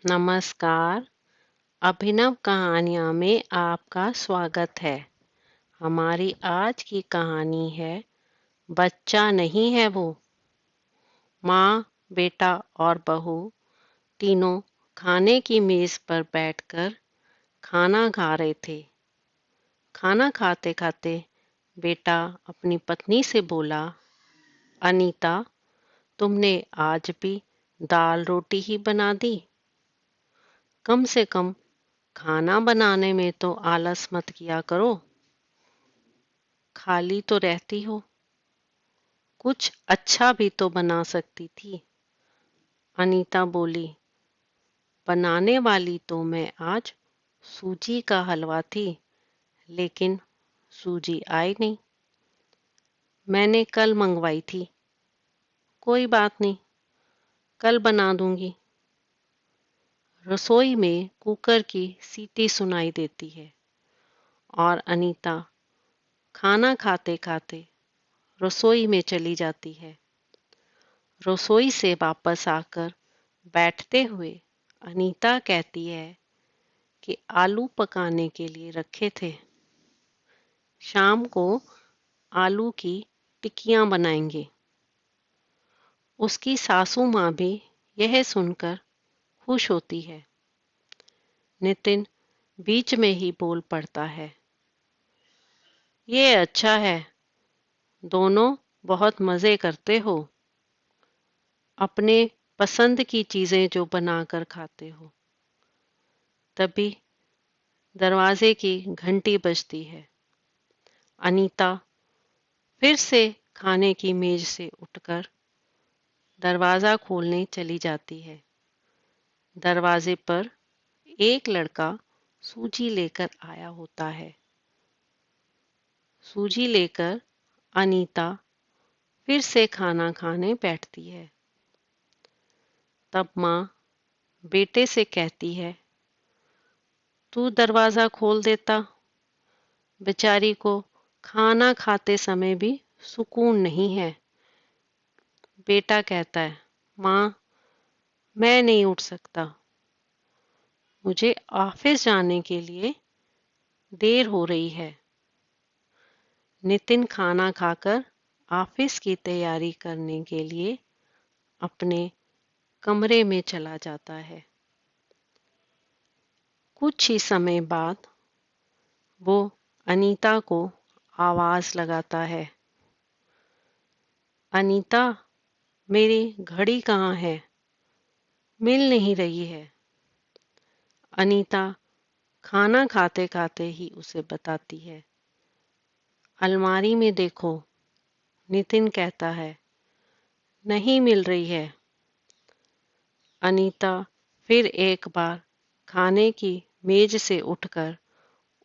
नमस्कार। अभिनव कहानियाँ में आपका स्वागत है। हमारी आज की कहानी है बच्चा नहीं है वो। माँ, बेटा और बहू तीनों खाने की मेज पर बैठकर खाना खा रहे थे। खाना खाते खाते बेटा अपनी पत्नी से बोला, अनीता, तुमने आज भी दाल रोटी ही बना दी। कम से कम खाना बनाने में तो आलस मत किया करो। खाली तो रहती हो, कुछ अच्छा भी तो बना सकती थी। अनीता बोली, बनाने वाली तो मैं आज सूजी का हलवा थी, लेकिन सूजी आई नहीं। मैंने कल मंगवाई थी। कोई बात नहीं, कल बना दूंगी। रसोई में कुकर की सीटी सुनाई देती है और अनीता खाना खाते खाते रसोई में चली जाती है। रसोई से वापस आकर बैठते हुए अनीता कहती है कि आलू पकाने के लिए रखे थे। शाम को आलू की टिक्कियां बनाएंगे। उसकी सासू माँ भी यह सुनकर खुश होती है। नितिन बीच में ही बोल पड़ता है, ये अच्छा है, दोनों बहुत मजे करते हो। अपने पसंद की चीजें जो बनाकर खाते हो। तभी दरवाजे की घंटी बजती है। अनीता फिर से खाने की मेज से उठकर दरवाजा खोलने चली जाती है। दरवाजे पर एक लड़का सूजी लेकर आया होता है। सूजी लेकर अनीता फिर से खाना खाने बैठती है। तब माँ बेटे से कहती है, तू दरवाजा खोल देता, बेचारी को खाना खाते समय भी सुकून नहीं है। बेटा कहता है, माँ, मैं नहीं उठ सकता, मुझे ऑफिस जाने के लिए देर हो रही है। नितिन खाना खाकर ऑफिस की तैयारी करने के लिए अपने कमरे में चला जाता है। कुछ ही समय बाद वो अनीता को आवाज लगाता है, अनीता, मेरी घड़ी कहाँ है? मिल नहीं रही है। अनीता खाना खाते खाते ही उसे बताती है, अलमारी में देखो। नितिन कहता है, नहीं मिल रही है। अनीता फिर एक बार खाने की मेज से उठकर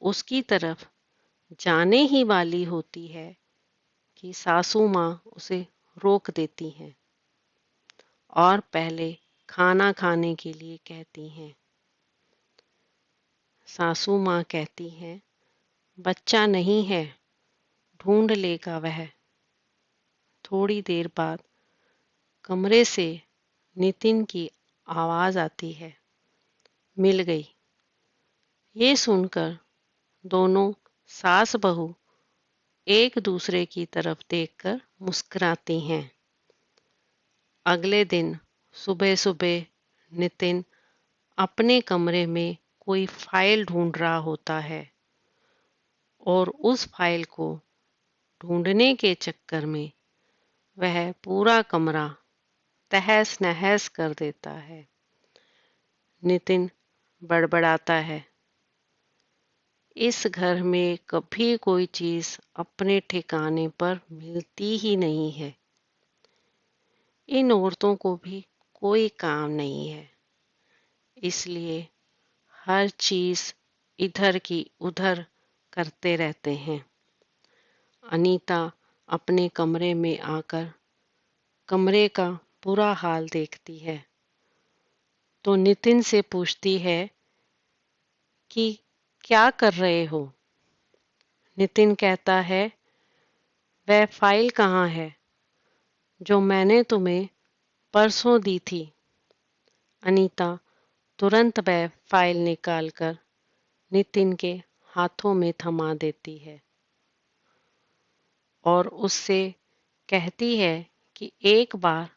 उसकी तरफ जाने ही वाली होती है कि सासू माँ उसे रोक देती हैं और पहले खाना खाने के लिए कहती हैं। सासू माँ कहती हैं, बच्चा नहीं है, ढूंढ लेगा वह। थोड़ी देर बाद कमरे से नितिन की आवाज आती है, मिल गई। ये सुनकर दोनों सास बहू एक दूसरे की तरफ देखकर मुस्कुराती हैं। अगले दिन सुबह सुबह नितिन अपने कमरे में कोई फाइल ढूंढ रहा होता है और उस फाइल को ढूंढने के चक्कर में वह पूरा कमरा तहस नहस कर देता है। नितिन बड़बड़ाता है, इस घर में कभी कोई चीज अपने ठिकाने पर मिलती ही नहीं है। इन औरतों को भी कोई काम नहीं है, इसलिए हर चीज इधर की उधर करते रहते हैं। अनीता अपने कमरे में आकर कमरे का बुरा हाल देखती है तो नितिन से पूछती है कि क्या कर रहे हो? नितिन कहता है, वह फाइल कहाँ है जो मैंने तुम्हें परसों दी थी? अनीता तुरंत वह फाइल निकालकर नितिन के हाथों में थमा देती है और उससे कहती है कि एक बार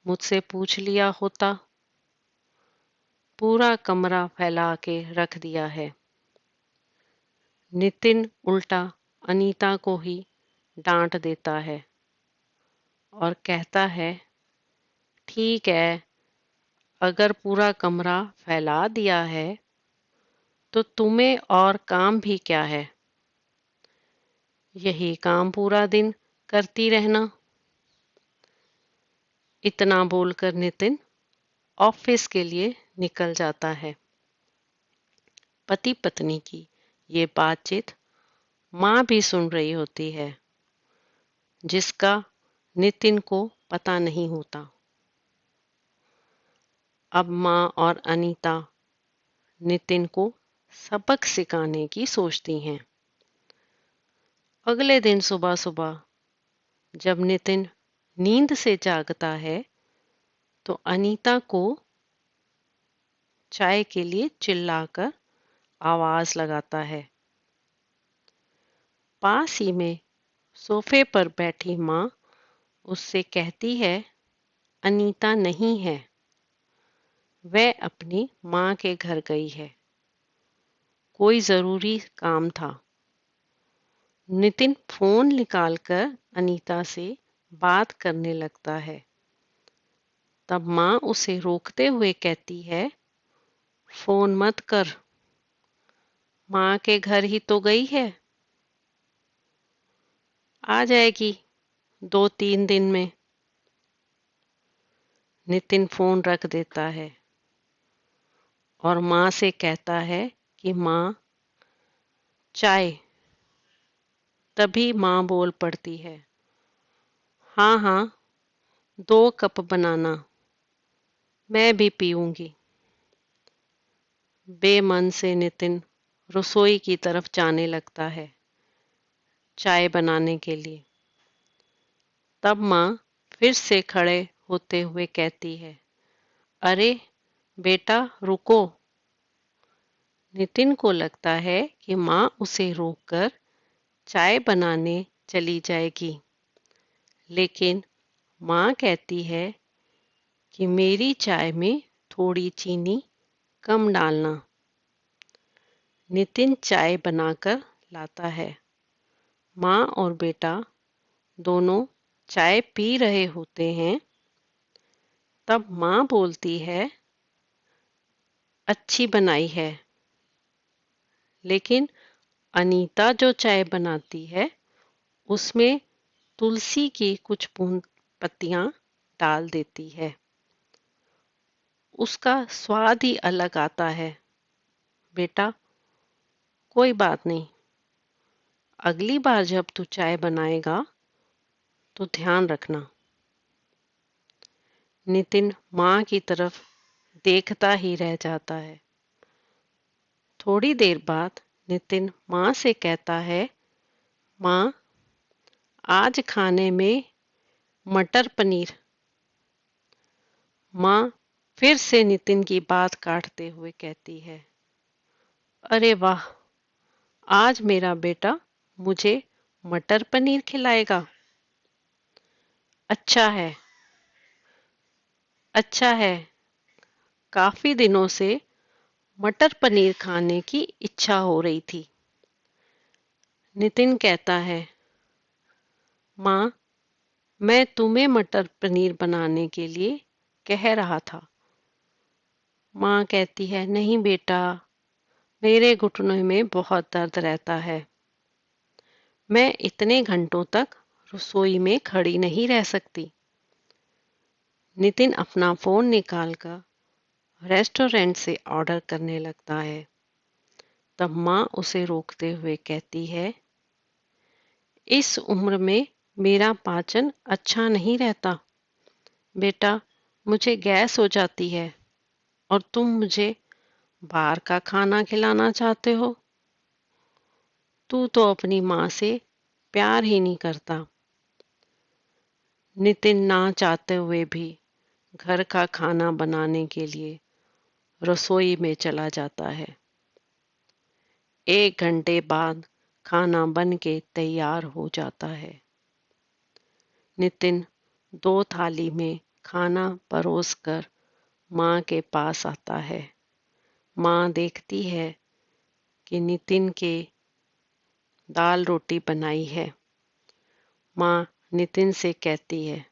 मुझसे पूछ लिया होता। पूरा कमरा फैला के रख दिया है। नितिन उल्टा अनीता को ही डांट देता है और कहता है, ठीक है, अगर पूरा कमरा फैला दिया है तो तुम्हें और काम भी क्या है, यही काम पूरा दिन करती रहना। इतना बोलकर नितिन ऑफिस के लिए निकल जाता है। पति पत्नी की ये बातचीत माँ भी सुन रही होती है, जिसका नितिन को पता नहीं होता। अब माँ और अनीता नितिन को सबक सिखाने की सोचती हैं। अगले दिन सुबह सुबह जब नितिन नींद से जागता है तो अनीता को चाय के लिए चिल्लाकर आवाज लगाता है। पास ही में सोफे पर बैठी माँ उससे कहती है, अनीता नहीं है, वह अपनी माँ के घर गई है, कोई जरूरी काम था। नितिन फोन निकालकर अनीता से बात करने लगता है। तब माँ उसे रोकते हुए कहती है, फोन मत कर, माँ के घर ही तो गई है, आ जाएगी 2-3 दिन में। नितिन फोन रख देता है और माँ से कहता है कि माँ चाय। तभी माँ बोल पड़ती है, हाँ हाँ, 2 कप बनाना, मैं भी पीऊंगी। बेमन से नितिन रसोई की तरफ जाने लगता है चाय बनाने के लिए। तब माँ फिर से खड़े होते हुए कहती है, अरे बेटा रुको। नितिन को लगता है कि माँ उसे रोककर चाय बनाने चली जाएगी, लेकिन माँ कहती है कि मेरी चाय में थोड़ी चीनी कम डालना। नितिन चाय बनाकर लाता है। माँ और बेटा दोनों चाय पी रहे होते हैं। तब माँ बोलती है, अच्छी बनाई है। लेकिन अनीता जो चाय बनाती है उसमें तुलसी की कुछ बूंद पत्तियां डाल देती है। उसका स्वाद ही अलग आता है। बेटा कोई बात नहीं, अगली बार जब तू चाय बनाएगा तो ध्यान रखना। नितिन माँ की तरफ देखता ही रह जाता है। थोड़ी देर बाद नितिन माँ से कहता है, माँ आज खाने में मटर पनीर। माँ फिर से नितिन की बात काटते हुए कहती है, अरे वाह, आज मेरा बेटा मुझे मटर पनीर खिलाएगा। अच्छा है, अच्छा है, काफी दिनों से मटर पनीर खाने की इच्छा हो रही थी। नितिन कहता है, माँ मैं तुम्हें मटर पनीर बनाने के लिए कह रहा था। माँ कहती है, नहीं बेटा, मेरे घुटनों में बहुत दर्द रहता है, मैं इतने घंटों तक रसोई में खड़ी नहीं रह सकती। नितिन अपना फोन निकालकर रेस्टोरेंट से ऑर्डर करने लगता है। तब माँ उसे रोकते हुए कहती है, इस उम्र में मेरा पाचन अच्छा नहीं रहता। बेटा मुझे गैस हो जाती है और तुम मुझे बाहर का खाना खिलाना चाहते हो। तू तो अपनी माँ से प्यार ही नहीं करता। नितिन ना चाहते हुए भी घर का खाना बनाने के लिए रसोई में चला जाता है। 1 घंटे बाद खाना बन के तैयार हो जाता है। नितिन 2 थाली में खाना परोसकर माँ के पास आता है। माँ देखती है कि नितिन के दाल रोटी बनाई है। माँ नितिन से कहती है,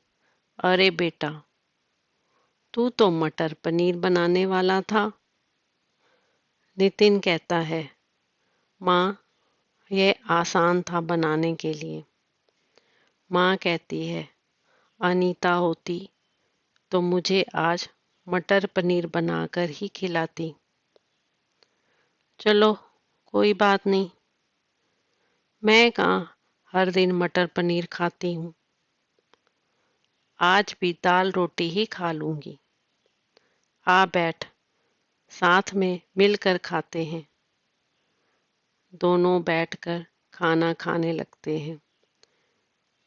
अरे बेटा, तू तो मटर पनीर बनाने वाला था। नितिन कहता है, माँ, यह आसान था बनाने के लिए। माँ कहती है, अनीता होती तो मुझे आज मटर पनीर बनाकर ही खिलाती। चलो, कोई बात नहीं, मैं कहाँ हर दिन मटर पनीर खाती हूँ। आज भी दाल रोटी ही खा लूंगी। आ बैठ, साथ में मिलकर खाते हैं। दोनों बैठकर खाना खाने लगते हैं।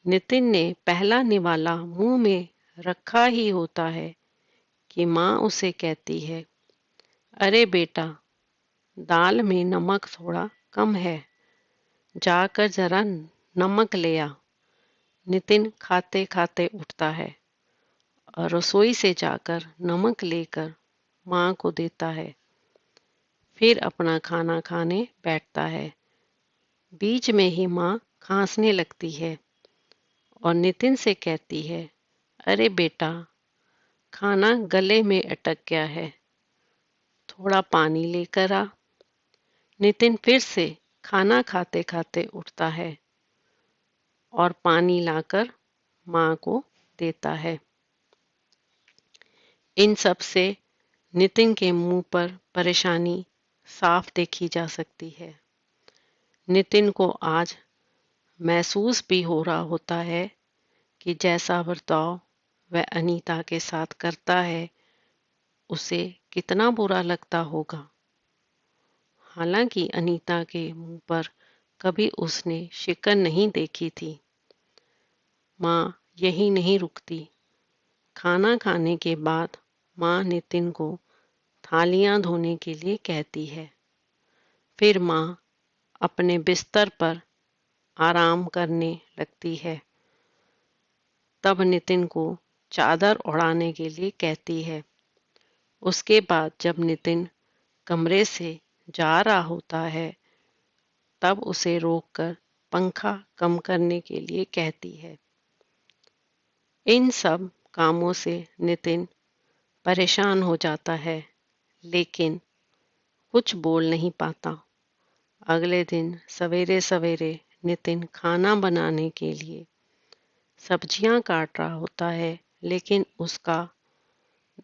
नितिन ने पहला निवाला मुंह में रखा ही होता है कि माँ उसे कहती है, अरे बेटा, दाल में नमक थोड़ा कम है, जाकर जरा नमक ले आ। नितिन खाते खाते उठता है और रसोई से जाकर नमक लेकर माँ को देता है। फिर अपना खाना खाने बैठता है। बीच में ही माँ खांसने लगती है और नितिन से कहती है, अरे बेटा, खाना गले में अटक गया है, थोड़ा पानी लेकर आ। नितिन फिर से खाना खाते खाते उठता है और पानी लाकर माँ को देता है। इन सब से नितिन के मुंह पर परेशानी साफ देखी जा सकती है। नितिन को आज महसूस भी हो रहा होता है कि जैसा बर्ताव वह अनीता के साथ करता है, उसे कितना बुरा लगता होगा। हालांकि अनीता के मुंह पर कभी उसने शिकन नहीं देखी थी। माँ यही नहीं रुकती। खाना खाने के बाद माँ नितिन को थालियां धोने के लिए कहती है। फिर माँ अपने बिस्तर पर आराम करने लगती है। तब नितिन को चादर ओढ़ाने के लिए कहती है। उसके बाद जब नितिन कमरे से जा रहा होता है, तब उसे रोककर पंखा कम करने के लिए कहती है। इन सब कामों से नितिन परेशान हो जाता है, लेकिन कुछ बोल नहीं पाता। अगले दिन सवेरे सवेरे नितिन खाना बनाने के लिए सब्जियां काट रहा होता है, लेकिन उसका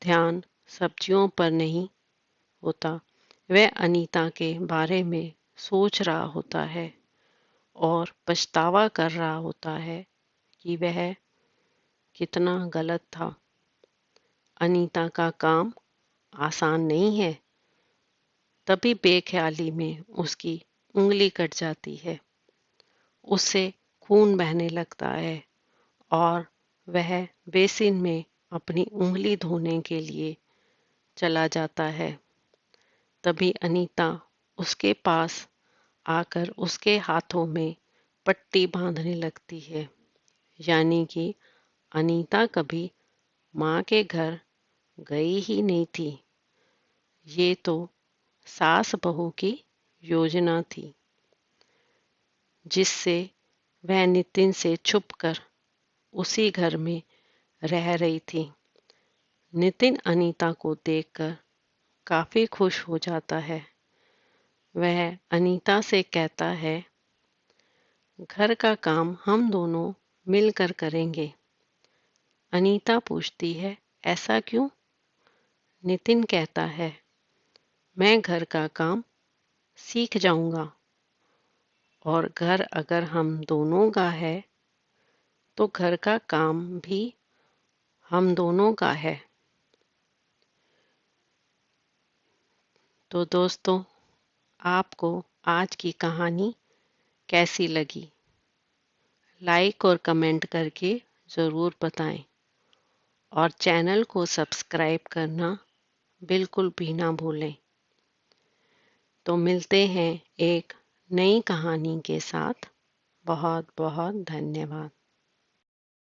ध्यान सब्जियों पर नहीं होता। वह अनीता के बारे में सोच रहा होता है और पछतावा कर रहा होता है कि वह कितना गलत था। अनीता का काम आसान नहीं है। तभी बेख्याली में उसकी उंगली कट जाती है। उससे खून बहने लगता है और वह बेसिन में अपनी उंगली धोने के लिए चला जाता है। तभी अनीता उसके पास आकर उसके हाथों में पट्टी बांधने लगती है। यानी कि अनीता कभी माँ के घर गई ही नहीं थी। ये तो सास बहू की योजना थी, जिससे वह नितिन से छुपकर उसी घर में रह रही थी। नितिन अनीता को देखकर काफी खुश हो जाता है। वह अनीता से कहता है, घर का काम हम दोनों मिलकर करेंगे। अनीता पूछती है, ऐसा क्यों? नितिन कहता है, मैं घर का काम सीख जाऊंगा और घर अगर हम दोनों का है तो घर का काम भी हम दोनों का है। तो दोस्तों, आपको आज की कहानी कैसी लगी? लाइक और कमेंट करके ज़रूर बताएं और चैनल को सब्सक्राइब करना बिल्कुल भी ना भूलें। तो मिलते हैं एक नई कहानी के साथ। बहुत बहुत धन्यवाद।